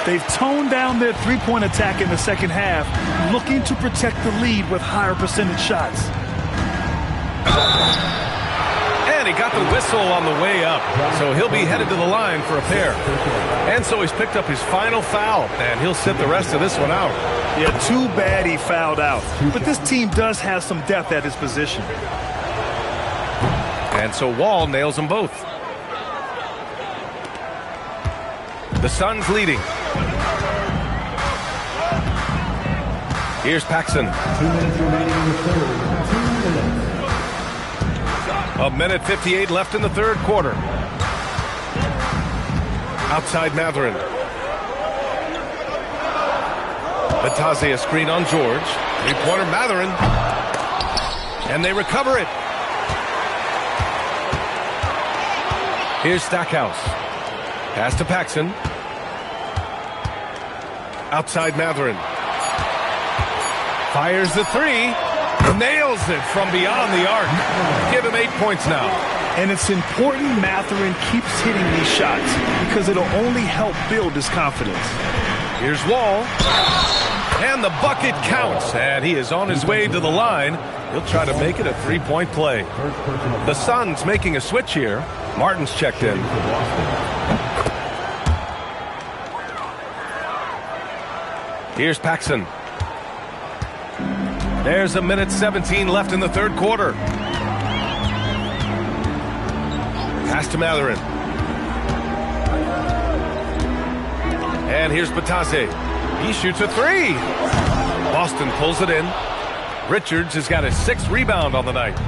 They've toned down their three-point attack in the second half, looking to protect the lead with higher percentage shots. And he got the whistle on the way up, so he'll be headed to the line for a pair. And so he's picked up his final foul, and he'll sit the rest of this one out. Yeah, too bad he fouled out. But this team does have some depth at his position. And so Wall nails them both. The Suns leading. Here's Paxson. 2 minutes remaining in the third. 2 minutes. A minute 58 left in the third quarter. Outside Mathurin. Batase a screen on George. Three-pointer Mathurin. And they recover it. Here's Stackhouse. Pass to Paxson. Outside Mathurin. Fires the 3. Nails it from beyond the arc. Give him 8 points now. And it's important Mathurin keeps hitting these shots because it'll only help build his confidence. Here's Wall. And the bucket counts. And he is on his way to the line. He'll try to make it a three-point play. The Suns making a switch here. Martin's checked in. Here's Paxson. There's a minute 17 left in the third quarter. Pass to Mathurin. And here's Batase. He shoots a 3. Boston pulls it in. Richards has got his 6th rebound on the night.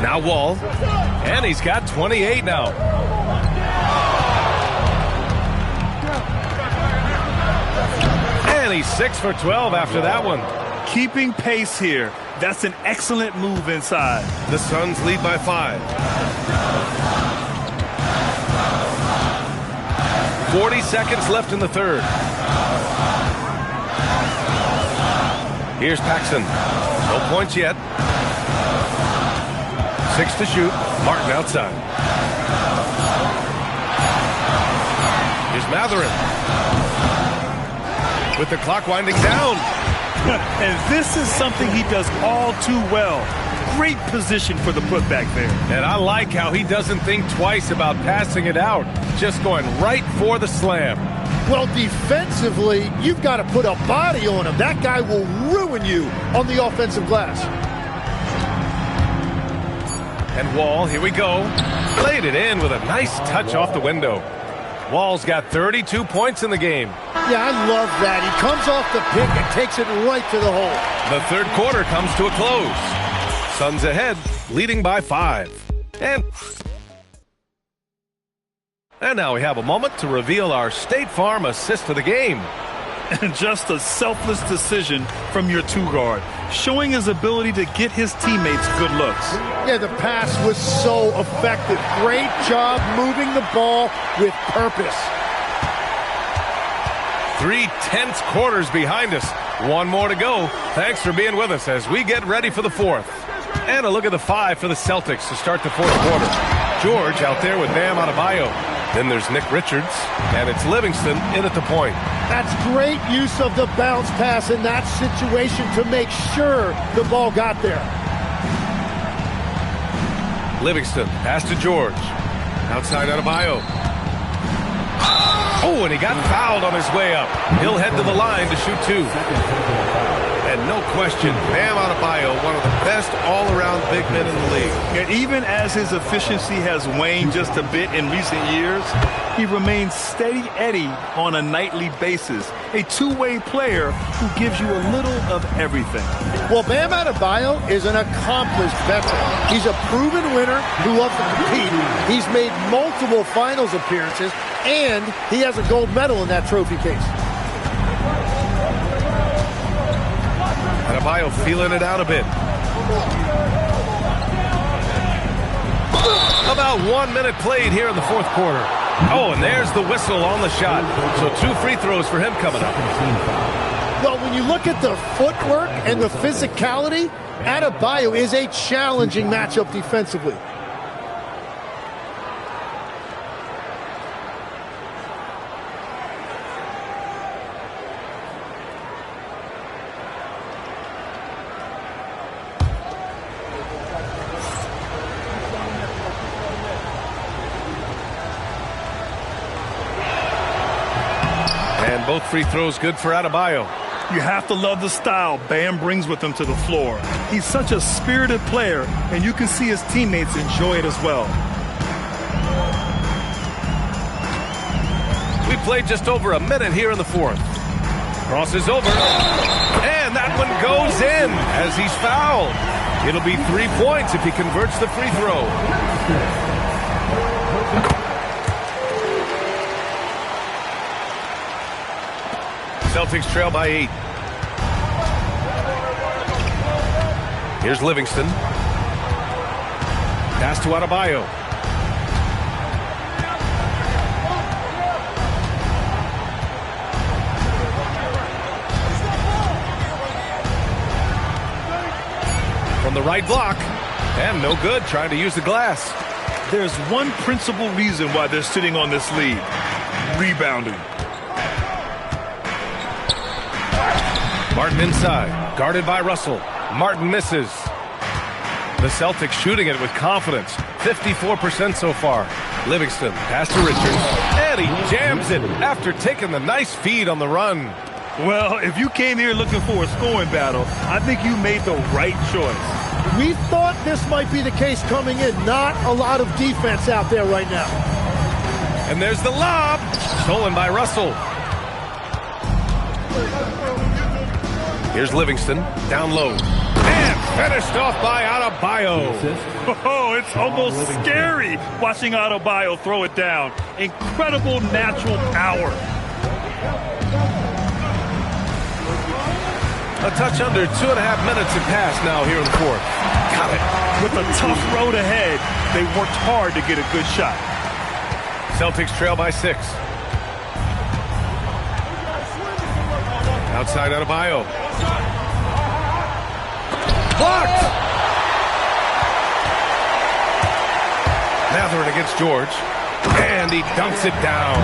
Now Wall. And he's got 28 now. And he's 6 for 12 after that one. Keeping pace here. That's an excellent move inside. The Suns lead by 5. 40 seconds left in the third. Here's Paxson. No points yet. 6 to shoot. Martin outside. Here's Mathurin. With the clock winding down. And this is something he does all too well. Great position for the putback there. And I like how he doesn't think twice about passing it out. Just going right for the slam. Well, defensively, you've got to put a body on him. That guy will ruin you on the offensive glass. And Wall, here we go. Laid it in with a nice touch off the window. Wall's got 32 points in the game. Yeah, I love that. He comes off the pick and takes it right to the hole. The third quarter comes to a close. Suns ahead, leading by 5. And now we have a moment to reveal our State Farm assist of the game. And just a selfless decision from your two-guard, showing his ability to get his teammates good looks. Yeah, the pass was so effective. Great job moving the ball with purpose. 3 tense quarters behind us. One more to go. Thanks for being with us as we get ready for the fourth. And a look at the 5 for the Celtics to start the fourth quarter. George out there with Bam Adebayo. Then there's Nick Richards, and it's Livingston in at the point. That's great use of the bounce pass in that situation to make sure the ball got there. Livingston, pass to George. Outside Adebayo. Oh, and he got fouled on his way up. He'll head to the line to shoot 2. And no question, Bam Adebayo, one of the best all-around big men in the league. And even as his efficiency has waned just a bit in recent years, he remains steady Eddie on a nightly basis. A two-way player who gives you a little of everything. Well, Bam Adebayo is an accomplished veteran. He's a proven winner who loves to compete. He's made multiple finals appearances, and he has a gold medal in that trophy case. Adebayo feeling it out a bit. About 1 minute played here in the fourth quarter. Oh, and there's the whistle on the shot. So 2 free throws for him coming up. Well, when you look at the footwork and the physicality, Adebayo is a challenging matchup defensively. Both free throws good for Adebayo. You have to love the style Bam brings with him to the floor. He's such a spirited player, and you can see his teammates enjoy it as well. We played just over a minute here in the fourth. Crosses over, and that one goes in as he's fouled. It'll be 3 points if he converts the free throw. Celtics trail by 8. Here's Livingston. Pass to Adebayo. From the right block. And no good, trying to use the glass. There's one principal reason why they're sitting on this lead. Rebounding. Martin inside, guarded by Russell. Martin misses. The Celtics shooting it with confidence. 54% so far. Livingston, pass to Richards. And he jams it after taking the nice feed on the run. Well, if you came here looking for a scoring battle, I think you made the right choice. We thought this might be the case coming in. Not a lot of defense out there right now. And there's the lob. Stolen by Russell. Here's Livingston, down low. And finished off by Adebayo. Oh, it's almost scary watching Adebayo throw it down. Incredible natural power. A touch under 2.5 minutes have passed now here in the fourth. Got it. With a tough road ahead, they worked hard to get a good shot. Celtics trail by 6. Outside Adebayo. Blocked! Mathurin against George. And he dunks it down.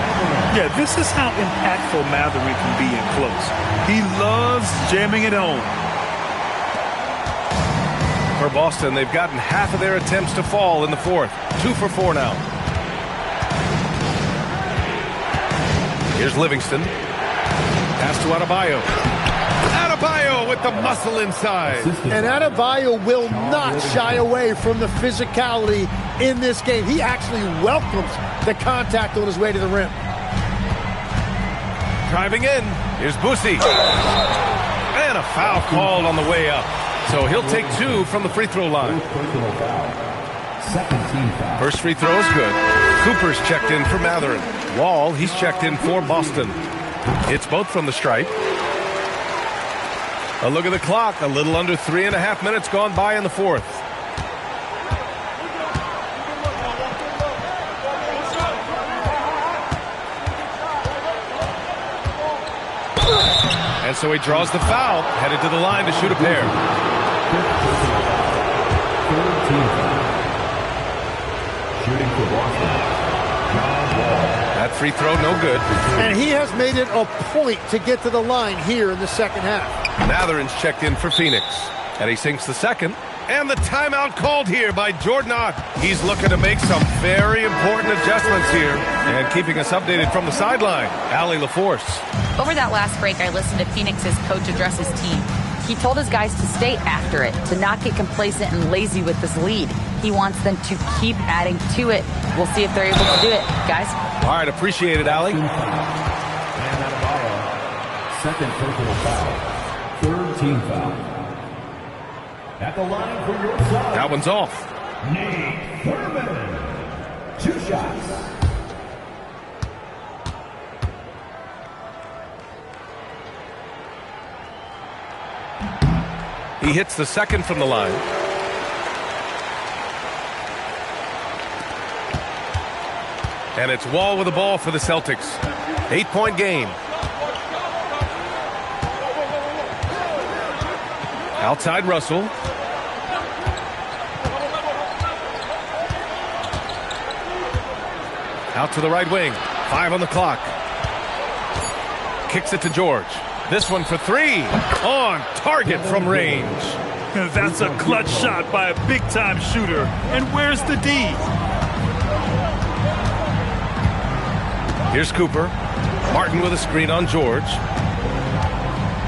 Yeah, this is how impactful Mathurin can be in close. He loves jamming it home. For Boston, they've gotten half of their attempts to fall in the fourth. 2 for 4 now. Here's Livingston. Pass to Adebayo. Adebayo with the muscle inside. And Adebayo will not shy away from the physicality in this game. He actually welcomes the contact on his way to the rim. Driving in. Here's Boosie. And a foul called on the way up. So he'll take 2 from the free throw line. First free throw is good. Cooper's checked in for Mathurin. Wall, he's checked in for Boston. It's both from the stripe. A look at the clock. A little under 3.5 minutes gone by in the fourth. And so he draws the foul, headed to the line to shoot a pair. Shooting for Boston. That free throw, no good. And he has made it a point to get to the line here in the second half. Matherin's checked in for Phoenix. And he sinks the second. And the timeout called here by Jordan Ott. He's looking to make some very important adjustments here. And keeping us updated from the sideline, Allie LaForce. Over that last break, I listened to Phoenix's coach address his team. He told his guys to stay after it, to not get complacent and lazy with this lead. He wants them to keep adding to it. We'll see if they're able to do it, guys. All right, appreciate it, Allie. And Adebayo, second personal foul. Third team foul. At the line for your side. That one's off. Nate Thurman. 2 shots. He hits the second from the line. And it's Wall with the ball for the Celtics. 8-point game. Outside Russell. Out to the right wing. 5 on the clock. Kicks it to George. This one for 3. On target from range. That's a clutch shot by a big-time shooter. And where's the D? Here's Cooper. Martin with a screen on George.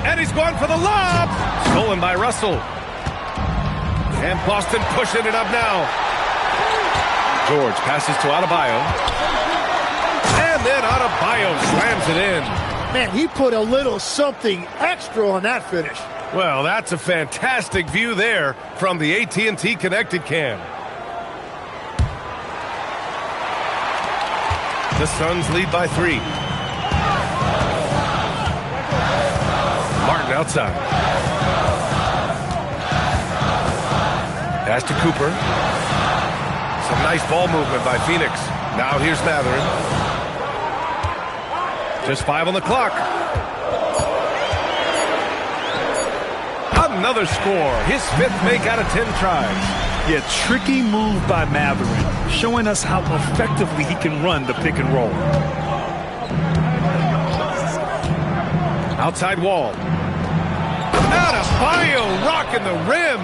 And he's going for the lob. Stolen by Russell. And Boston pushing it up now. George passes to Adebayo. And then Adebayo slams it in. Man, he put a little something extra on that finish. Well, that's a fantastic view there from the AT&T Connected Cam. The Suns lead by 3. Martin outside. Pass to Cooper. Some nice ball movement by Phoenix. Now here's Matherin. Just 5 on the clock. Another score. His 5th make out of 10 tries. Yeah, tricky move by Matherin, showing us how effectively he can run the pick and roll. Outside Wall. Adebayo rocking the rim.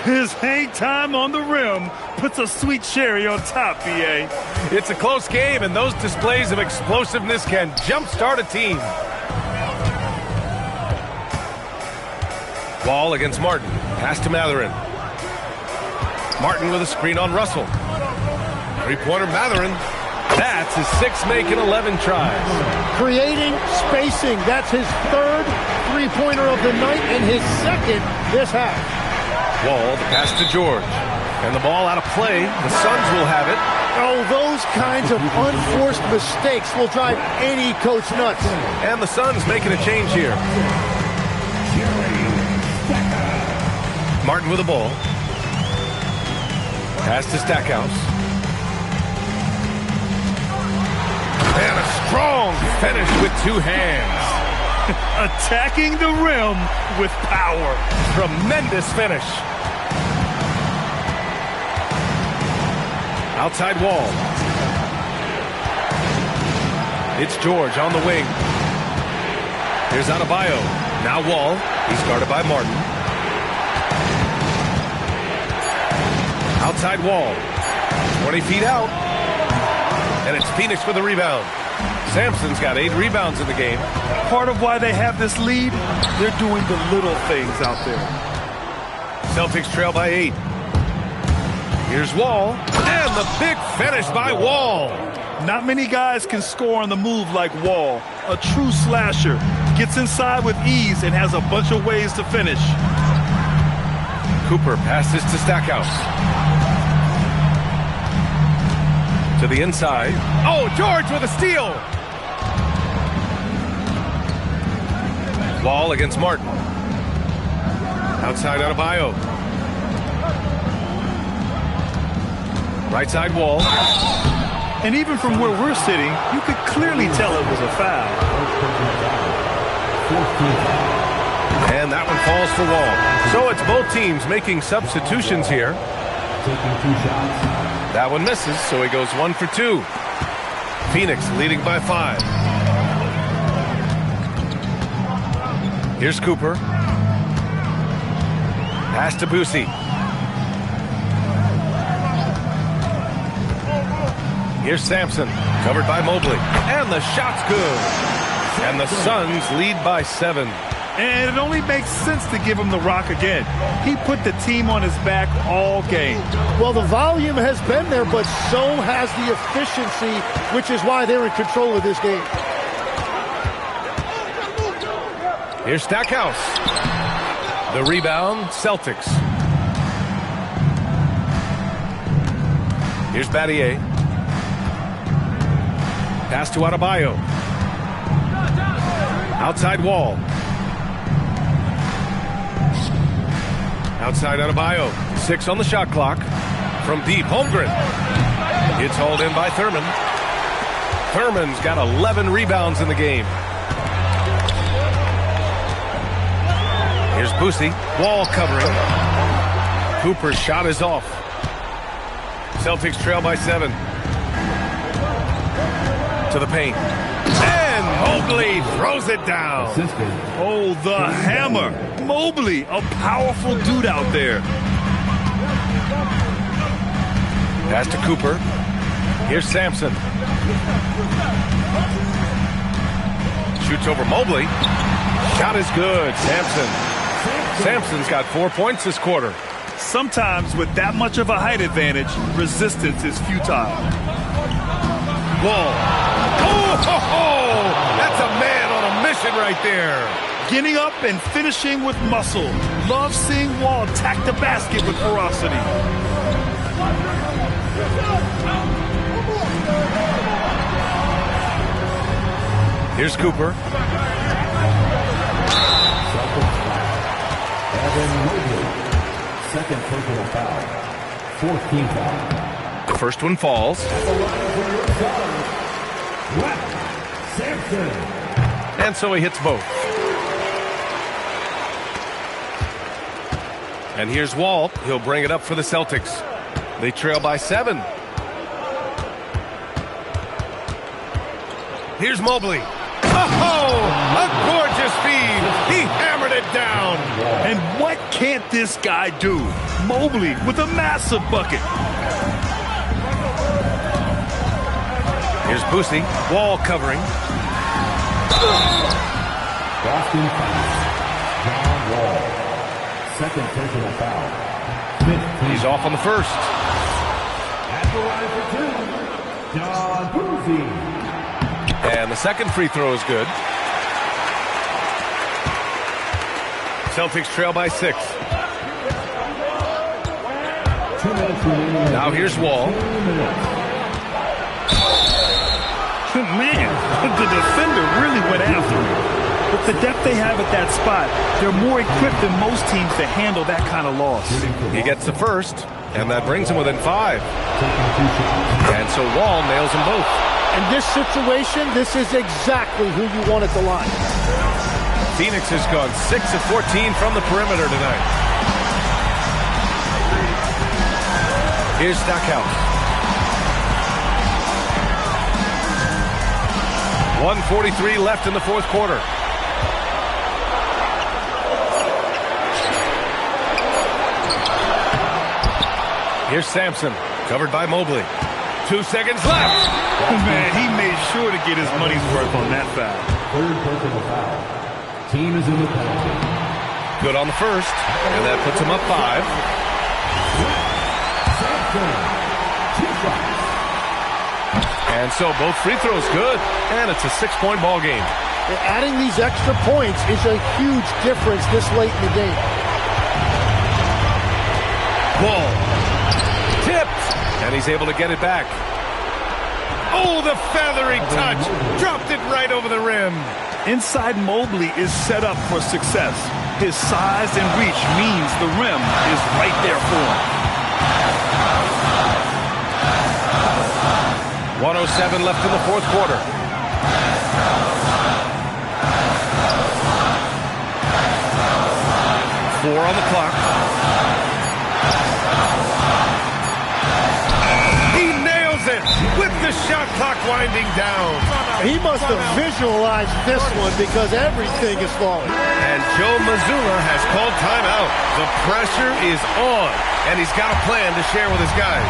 His hang time on the rim puts a sweet cherry on top, BA. It's a close game, and those displays of explosiveness can jumpstart a team. Wall against Martin. Pass to Matherin. Martin with a screen on Russell. Three-pointer Matherin. That's his 6th make in 11 tries. Creating spacing. That's his 3rd three-pointer of the night and his 2nd this half. Wall, the pass to George. And the ball out of play. The Suns will have it. Oh, those kinds of unforced mistakes will drive any coach nuts. And the Suns making a change here. Martin with the ball. Pass to Stackhouse. And a strong finish with 2 hands. Attacking the rim with power. Tremendous finish. Outside Wall. It's George on the wing. Here's Adebayo. Now Wall. He's guarded by Martin. Outside Wall. 20 feet out. And it's Phoenix with the rebound. Sampson's got 8 rebounds in the game. Part of why they have this lead, they're doing the little things out there. Celtics trail by 8. Here's Wall. And the big finish by Wall. Not many guys can score on the move like Wall. A true slasher. Gets inside with ease and has a bunch of ways to finish. Cooper passes to Stackhouse. To the inside. Oh, George with a steal. Wall against Martin. Outside Adebayo. Right side Wall. And even from where we're sitting, you could clearly tell it was a foul. And that one falls for Wall. So it's both teams making substitutions here. That one misses, so he goes 1 for 2. Phoenix leading by 5. Here's Cooper. Pass to Boosie. Here's Sampson, covered by Mobley. And the shot's good. And the Suns lead by 7. And it only makes sense to give him the rock again. He put the team on his back all game. Well, the volume has been there, but so has the efficiency, which is why they're in control of this game. Here's Stackhouse. The rebound, Celtics. Here's Battier. Pass to Adebayo. Outside Wall. Outside Adebayo. 6 on the shot clock. From deep, Holmgren. It's hauled in by Thurman. Thurman's got 11 rebounds in the game. Here's Boosie. Wall covering. Cooper's shot is off. Celtics trail by 7. To the paint. And Mobley throws it down. Oh, the hammer. Mobley, a powerful dude out there. Pass to Cooper. Here's Sampson. Shoots over Mobley. Shot is good. Sampson's got 4 points this quarter. Sometimes with that much of a height advantage, resistance is futile. Wall. Oh, that's a man on a mission right there. Getting up and finishing with muscle. Love seeing Wall attack the basket with ferocity. Here's Cooper. Second personal foul. 14th foul. The first one falls. And so he hits both. And here's Wall. He'll bring it up for the Celtics. They trail by 7. Here's Mobley. Oh, a gorgeous feed. He hammered it down. And what can't this guy do? Mobley with a massive bucket. Here's Boosie. Wall covering. Boston foul. John Wall. Second personal foul. 15. He's off on the first. At the line for 2, John Boosie. And the second free throw is good. Celtics trail by 6. 2 minutes remaining. Now here's Wall. Man, the defender really went after him. With the depth they have at that spot, they're more equipped than most teams to handle that kind of loss. He gets the first, and that brings him within 5. And so Wall nails them both. In this situation, this is exactly who you want at the line. Phoenix has gone 6 of 14 from the perimeter tonight. Here's Stackhouse. 1:43 left in the fourth quarter. Here's Sampson, covered by Mobley. 2 seconds left. Man, he made sure to get his money's worth on that foul. Third personal foul. Team is in the penalty. Good on the first, and that puts him up 5. And so both free throws good, and it's a 6-point ball game. And adding these extra points is a huge difference this late in the game. Wall. Tipped, and he's able to get it back. Oh, the feathery touch. Dropped it right over the rim. Inside Mobley is set up for success. His size and reach means the rim is right there for him. 1:07 left in the fourth quarter. Four on the clock. He nails it with the shot clock winding down. He must have visualized this one because everything is falling. And Joe Mazzulla has called timeout. The pressure is on, and he's got a plan to share with his guys.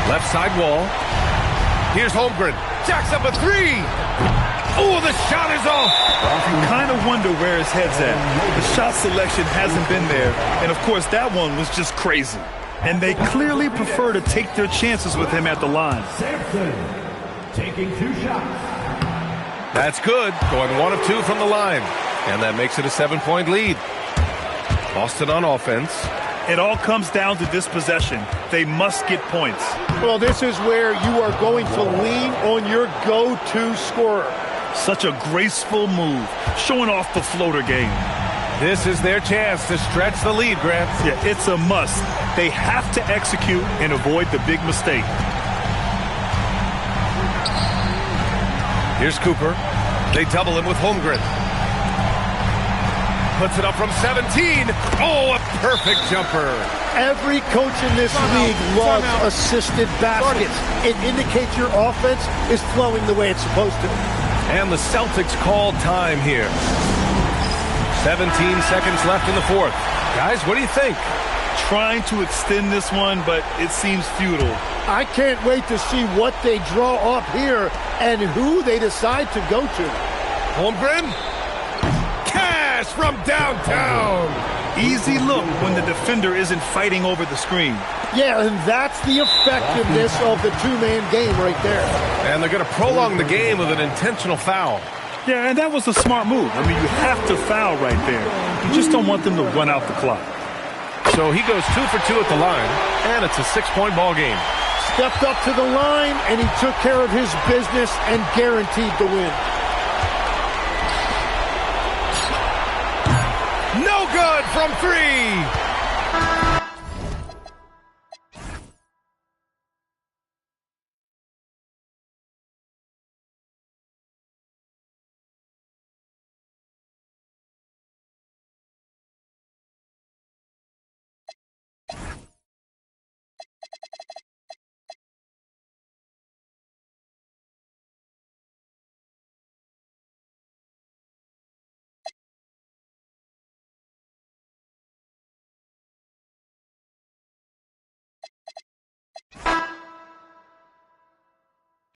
Left side wall. Here's Holmgren. Jacks up a three. Oh, the shot is off. You kind of wonder where his head's at. The shot selection hasn't been there. And, of course, that one was just crazy. And they clearly prefer to take their chances with him at the line. Sampson taking 2 shots. That's good. Going 1 of 2 from the line. And that makes it a 7-point lead. Boston on offense. It all comes down to this possession. They must get points. Well, this is where you are going to lean on your go-to scorer. Such a graceful move, showing off the floater game. This is their chance to stretch the lead, Grant. Yeah, it's a must. They have to execute and avoid the big mistake. Here's Cooper. They double him with Holmgren. Puts it up from 17. Oh, a perfect jumper. Every coach in this league loves assisted baskets. It indicates your offense is flowing the way it's supposed to. And the Celtics called time here. 17 seconds left in the fourth. Guys, what do you think? Trying to extend this one, but it seems futile. I can't wait to see what they draw up here and who they decide to go to. Holmgren. Cash from downtown. Easy look when the defender isn't fighting over the screen. Yeah, and that's the effectiveness of the two-man game right there. And they're going to prolong the game with an intentional foul. Yeah, and that was a smart move. I mean, you have to foul right there. You just don't want them to run out the clock. So he goes 2 for 2 at the line, and it's a 6-point ball game. Stepped up to the line, and he took care of his business and guaranteed the win. No good from 3.